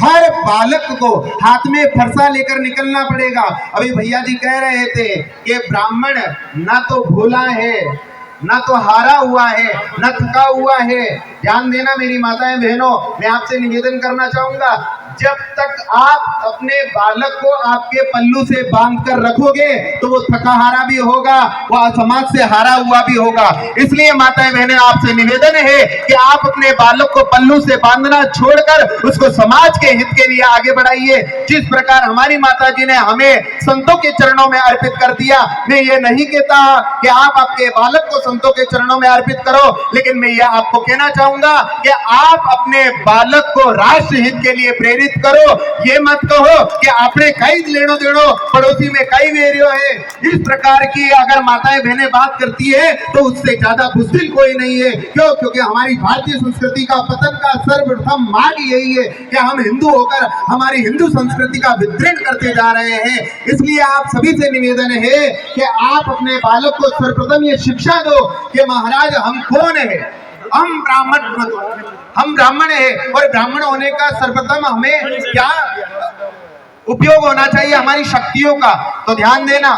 हर बालक को हाथ में फरसा लेकर निकलना पड़ेगा। अभी भैया जी कह रहे थे कि ब्राह्मण ना तो भोला है, ना तो हारा हुआ है, न थका हुआ है। ध्यान देना मेरी माताएं बहनों, मैं आपसे निवेदन करना चाहूंगा, जब तक आप अपने बालक को आपके पल्लू से बांध कर रखोगे तो वो थका हारा भी होगा, वह समाज से हारा हुआ भी होगा। इसलिए माताएं बहनें, आपसे निवेदन है कि आप अपने बालक को पल्लू से बांधना छोड़कर उसको समाज के हित के लिए आगे बढ़ाइए। जिस प्रकार हमारी माता जी ने हमें संतों के चरणों में अर्पित कर दिया, मैं ये नहीं कहता कि आप आपके बालक को संतों के चरणों में अर्पित करो, लेकिन मैं यह आपको कहना चाहूंगा कि आप अपने बालक को राष्ट्र हित के लिए प्रेरित करो। ये मत कहो कि आपने कई लेनो देनो, पड़ोसी में कई वेरियो है। इस प्रकार की अगर माताएं बहनें बात करती है तो उससे ज्यादा बुज़दिल कोई नहीं है। क्यों? क्योंकि हमारी भारतीय संस्कृति का पतन का सर्वप्रथम मार्ग यही है कि हम हिंदू होकर हमारी हिंदू संस्कृति का विदृढ़ करते जा रहे हैं। इसलिए आप सभी से निवेदन है कि आप अपने बालक को सर्वप्रथम ये शिक्षा दो कि महाराज हम कौन है, हम ब्राह्मण है, और ब्राह्मण होने का सर्वप्रथम हमें क्या उपयोग होना चाहिए, हमारी शक्तियों का। तो ध्यान देना,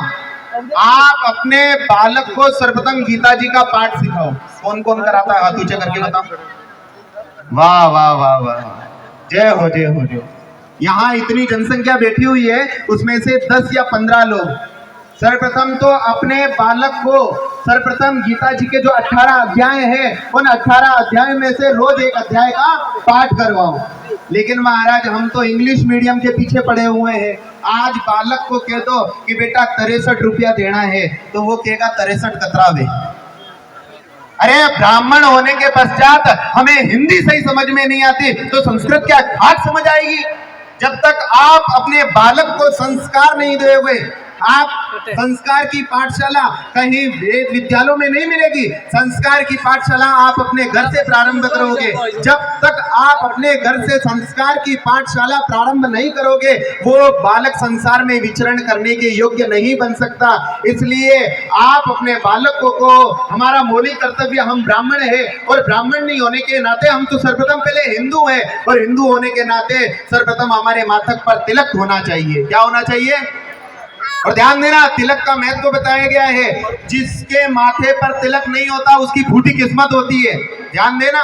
आप अपने बालक को सर्वप्रथम गीता जी का पाठ सिखाओ। कौन कौन कराता है? हाथ ऊंचे करके बताओ। वाह वाह वाह वाह, जय हो जय हो जय। यहाँ इतनी जनसंख्या बैठी हुई है, उसमें से 10 या 15 लोग सर्वप्रथम तो अपने बालक को सर्वप्रथम गीता जी के जो 18 अध्याय हैं, उन 18 अध्याय में से रोज एक अध्याय का पाठ करवाओ। लेकिन महाराज हम तो इंग्लिश मीडियम के पीछे पड़े हुए हैं। आज बालक को कह दो कि बेटा 63 रुपया देना है, तो वो कहेगा 63 कतरावे। अरे ब्राह्मण होने के पश्चात हमें हिंदी सही समझ में नहीं आती तो संस्कृत क्या घाट समझ आएगी? जब तक आप अपने बालक को संस्कार नहीं दोगे, आप संस्कार की पाठशाला कहीं वेद विद्यालयों में नहीं मिलेगी। संस्कार की पाठशाला आप अपने घर से प्रारंभ करोगे। जब तक आप अपने घर से संस्कार की पाठशाला प्रारंभ नहीं करोगे, वो बालक संसार में विचरण करने के योग्य नहीं बन सकता। इसलिए आप अपने बालक को हमारा मौलिक कर्तव्य, हम ब्राह्मण है और ब्राह्मण नहीं होने के नाते हम तो सर्वप्रथम पहले हिंदू हैं, और हिंदू होने के नाते सर्वप्रथम हमारे माथक पर तिलक होना चाहिए। क्या होना चाहिए? और ध्यान देना, तिलक का महत्व बताया गया है। जिसके माथे पर तिलक नहीं होता उसकी फूटी किस्मत होती है। ध्यान देना,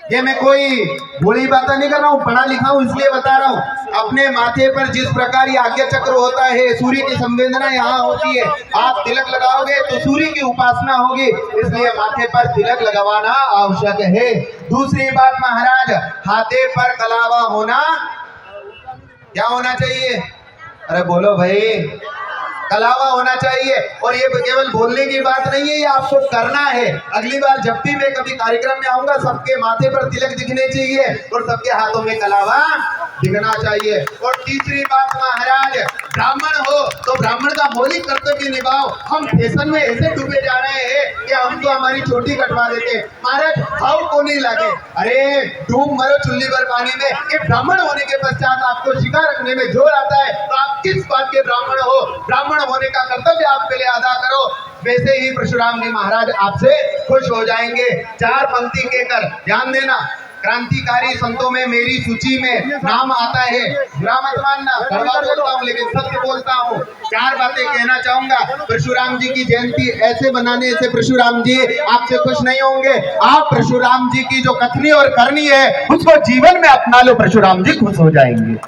ये मैं कोई बड़ी बात नहीं कर रहा हूँ, पढ़ा लिखा हूँ इसलिए बता रहा हूँ। अपने माथे पर जिस प्रकार ये आज्ञा चक्र होता है, सूर्य की संवेदना यहाँ होती है। आप तिलक लगाओगे तो सूर्य की उपासना होगी, इसलिए माथे पर तिलक लगवाना आवश्यक है। दूसरी बात महाराज, हाथे पर कलावा होना, क्या होना चाहिए? अरे बोलो भाई, कलावा होना चाहिए। और ये केवल बोलने की बात नहीं है, ये आपको करना है। अगली बार जब भी मैं कभी कार्यक्रम में आऊंगा, सबके माथे पर तिलक दिखने चाहिए और सबके हाथों में कलावा दिखना चाहिए। और तीसरी बात महाराज, ब्राह्मण हो तो ब्राह्मण का मौलिक कर्तव्य निभाओ। हम फैशन में ऐसे डूबे जा रहे हैं कि हम तो हमारी चोटी कटवा देते। महाराज भाव को नहीं लगे, अरे डूब मरो चुल्ली भर पानी में। कि ब्राह्मण होने के पश्चात आपको शिकार रखने में जोर आता है, तो आप किस बात के ब्राह्मण हो? ब्राह्मण होने का कर्तव्य आप पहले अदा करो। वैसे ही परशुराम जी महाराज आपसे खुश हो जाएंगे। 4 पंक्ति कहकर, ध्यान देना, क्रांतिकारी संतों में मेरी सूची में नाम आता है। बुरा मत मानना, कड़वा बोलता हूँ लेकिन सत्य बोलता हूँ। 4 बातें कहना चाहूंगा। परशुराम जी की जयंती ऐसे बनाने से परशुराम जी आपसे खुश नहीं होंगे। आप परशुराम जी की जो कथनी और करनी है उसको जीवन में अपना लो, परशुराम जी खुश हो जाएंगे।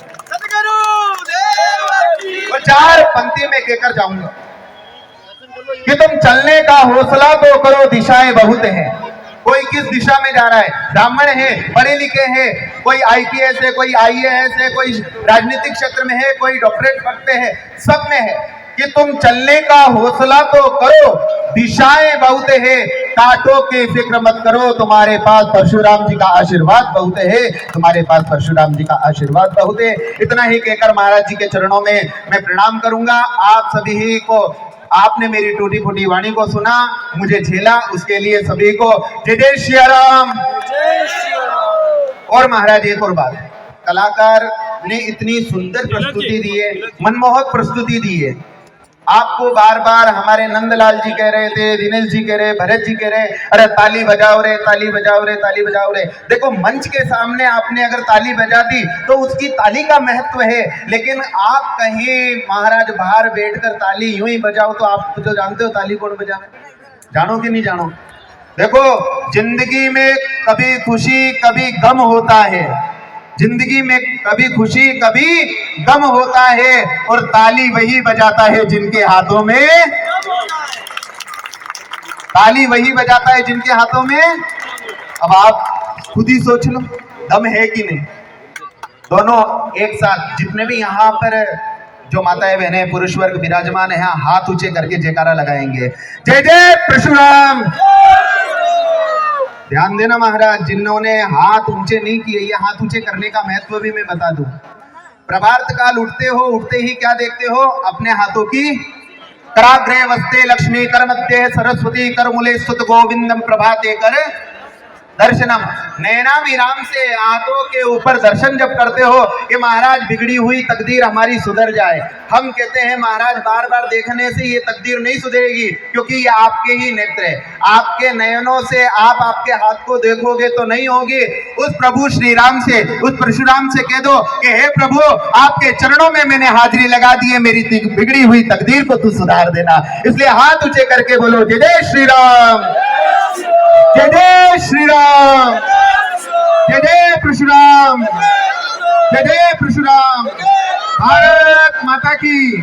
4 पंक्ति में कहकर जाऊंगा। कि तुम चलने का हौसला तो करो, दिशाएं बहुत हैं। कोई किस दिशा में जा रहा है, ब्राह्मण है, पढ़े लिखे हैं, कोई आईपीएस है, कोई आईएएस है, कोई राजनीतिक क्षेत्र में है, कोई डॉक्टरेट पढ़ पे है, सब में है कि तुम चलने का हौसला तो करो, दिशाएं बहुत है, कांटों की फिक्र मत करो, तुम्हारे पास परशुराम जी का आशीर्वाद बहुत है, तुम्हारे पास परशुराम जी का आशीर्वाद बहुत है। इतना ही कहकर महाराज जी के चरणों में मैं प्रणाम करूंगा। आप सभी को, आपने मेरी टूटी फूटी वाणी को सुना, मुझे झेला, उसके लिए सभी को जय जय श्री राम। और महाराज एक और बात, कलाकार ने इतनी सुंदर प्रस्तुति दी है, मनमोहक प्रस्तुति दी है। आपको बार बार हमारे नंदलाल जी कह रहे थे, दिनेश जी कह रहे, भरत जी कह रहे, अरे ताली बजाओ रे, ताली बजाओ रे, ताली बजाओ रे। देखो, मंच के सामने आपने अगर ताली बजा दी तो उसकी ताली का महत्व है, लेकिन आप कहीं महाराज बाहर बैठकर ताली यूं ही बजाओ तो आप तो जानते हो ताली कौन बजावे, जानो कि नहीं जानो। देखो, जिंदगी में कभी खुशी कभी गम होता है, जिंदगी में कभी खुशी कभी गम होता है, और ताली वही बजाता है जिनके हाथों में, ताली वही बजाता है जिनके हाथों में। अब आप खुद ही सोच लो, दम है कि नहीं। दोनों एक साथ, जितने भी यहाँ पर जो माताएं बहनें पुरुष वर्ग विराजमान है, हाथ ऊंचे करके जयकारा लगाएंगे, जय जय परशुराम। ध्यान देना महाराज, जिन्होंने हाथ ऊंचे नहीं किए, ये हाथ ऊंचे करने का महत्व भी मैं बता दूं। प्रभात काल उठते हो, उठते ही क्या देखते हो, अपने हाथों की कराग्रे वस्ते लक्ष्मी, कर मध्य सरस्वती, कर मूले स्तुत गोविंदम, प्रभाते कर दर्शनम। नैना विराम से हाथों के ऊपर दर्शन जब करते हो कि महाराज बिगड़ी हुई तकदीर हमारी सुधर जाए। हम कहते हैं महाराज बार बार देखने से ये तकदीर नहीं सुधरेगी, क्योंकि ये आपके ही नेत्र है, आपके नयनों से आप आपके हाथ को देखोगे तो नहीं होगी। उस प्रभु श्री राम से, उस परशुराम से कह दो कि हे प्रभु, आपके चरणों में मैंने हाजिरी लगा दी है, मेरी बिगड़ी हुई तकदीर को तू सुधार देना। इसलिए हाथ ऊंचे करके बोलो, जय जय श्री राम, जय जय श्री राम, जय जय परशुराम, जय जय परशुराम। भारत माता की,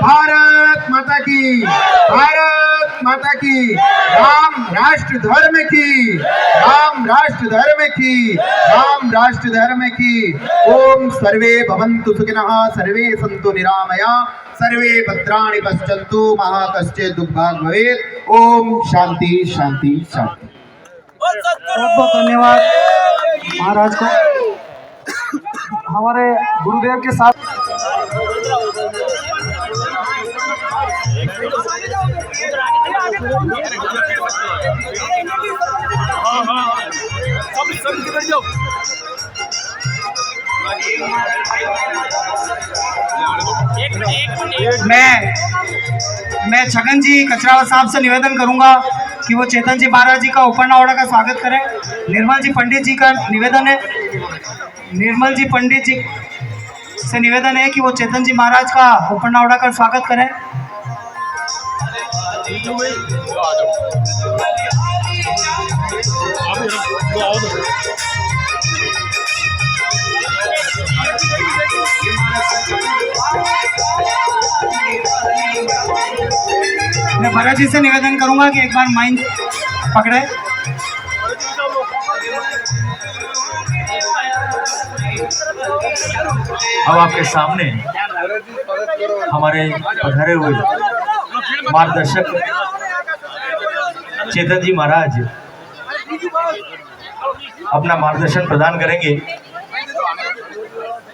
भारत माता की, भारत माता की। राम राष्ट्र धर्म की, राम राष्ट्र धर्म की, राम राष्ट्र धर्म की। ओम सर्वे भवन्तु सुखिनः, सर्वे सन्तु निरामया, सर्वे भद्राणि पश्यन्तु, मा कश्चित् दुःखभाग् भवेत्। ओम शांति शांति शांति।
बहुत बहुत धन्यवाद महाराज को। हमारे गुरुदेव के साथ मैं छगन जी कचरावत साहब से निवेदन करूंगा कि वो चेतन जी महाराज जी का उपरना ओढ़ा का स्वागत करें। निर्मल जी पंडित जी का निवेदन है, निर्मल जी पंडित जी से निवेदन है कि वो चेतन जी महाराज का उपरना ओढ़ा कर स्वागत करें। मैं भरत जी से निवेदन करूंगा कि एक बार माइक पकड़े।
अब आपके सामने हमारे पधारे हुए मार्गदर्शक चेतन जी महाराज अपना मार्गदर्शन प्रदान करेंगे।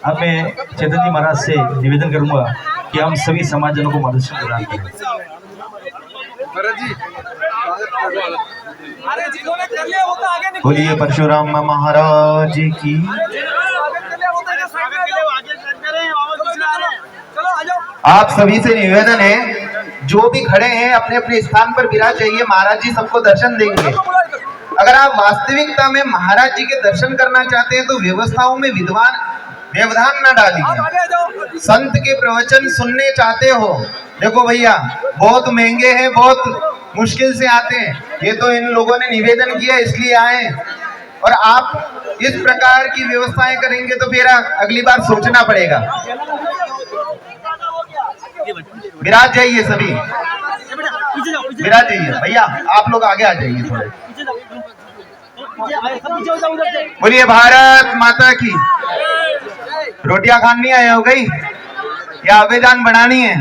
अब मैं चेतन जी महाराज से निवेदन करूंगा कि हम सभी समाजजनों को मार्गदर्शन प्रदान करें। बोलिए परशुराम महाराज की।
आप सभी से निवेदन है, जो भी खड़े हैं अपने अपने स्थान पर विराज जाइए, महाराज जी सबको दर्शन देंगे। अगर आप वास्तविकता में महाराज जी के दर्शन करना चाहते हैं तो व्यवस्थाओं में व्यवधान न डालिए। संत के प्रवचन सुनने चाहते हो, देखो भैया बहुत महंगे हैं, बहुत मुश्किल से आते हैं, ये तो इन लोगों ने निवेदन किया इसलिए आए, और आप इस प्रकार की व्यवस्थाएं करेंगे तो फिर अगली बार सोचना पड़ेगा। विराज जाइए सभी। विराज जी भैया आप लोग आगे आ जाइए थोड़े। बोलिए भारत माता की। रोटियां खानी आए हो गई या आवेदन बनानी है?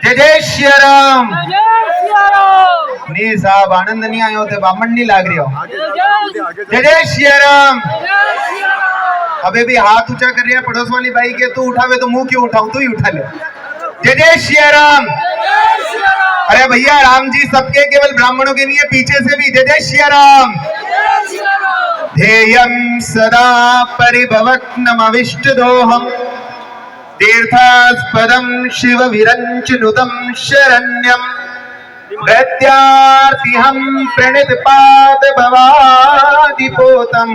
जय जय श्री राम। नहीं साहब आनंद नहीं आए होते, बामण नहीं लाग रही हो। जय जय श्री राम। अबे भी हाथ ऊंचा कर रही है पड़ोस वाली बाई के, तू उठावे तो मुंह क्यों उठाऊं, तू ही उठा ले। जय जय श्री राम। अरे भैया राम जी सबके, केवल ब्राह्मणों के नहीं है, पीछे से भी। जय जय श्री राम। ध्येयं सदा परिभवग्नमविष्टदोहम् तीर्थास्पदं शिव विरञ्चनुतं शरण्यं दैत्यार्तिहं प्रणितपाद भवादिपोतं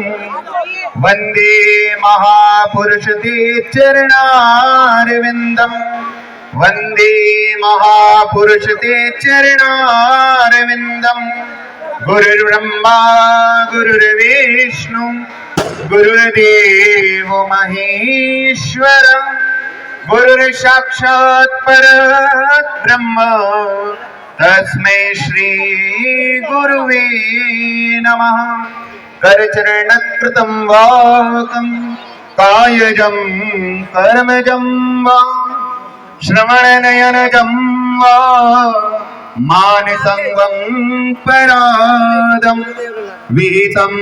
वन्दे महापुरुष ते चरणारविन्दम् वन्दे महापुरुष ते चरणारविन्दम्। गुरुर्ब्रह्मा गुरुर्विष्णु गुरुर्देवो महेश्वर गुरुर्साक्षात् परब्रह्म तस्मै श्री गुरुवे नमः। करचरणकृतं वाकं कायजं कर्मजं वा श्रवणनयनजं वा मानसंगं परादं विहितं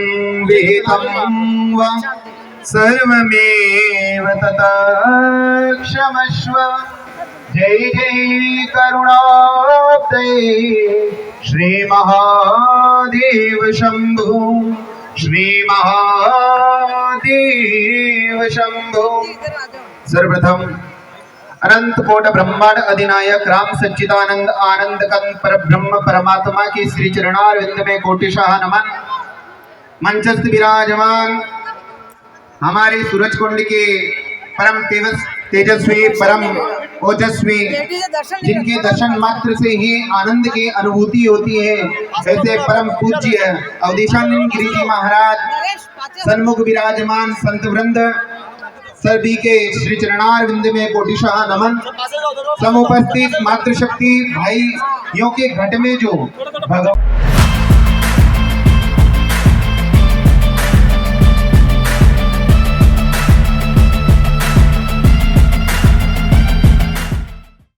विहितं वा सर्वमेव तथा क्षमस्व। जय जय करुणाब्धे श्री महादेव शंभो श्री महादेव शंभो। सर्वप्रथम अनंत कोट ब्रह्मांड अधिनायक राम सच्चिदानंद आनंद कंद पर ब्रह्म परमात्मा की श्री चरणारविंद में कोटिशाह नमन। मंचस्थ विराजमान हमारे सूरज कुंड के परम तेजस्वी परम ओजस्वी, जिनके दर्शन मात्र से ही आनंद की अनुभूति होती है, ऐसे परम पूज्य अवधेशानंद गिरी जी महाराज सन्मुख विराजमान संत वृंद सभी के श्री चरणारविंद में कोटिशाह नमन। समुपस्थित मातृशक्ति भाइयों के घट में जो भगवान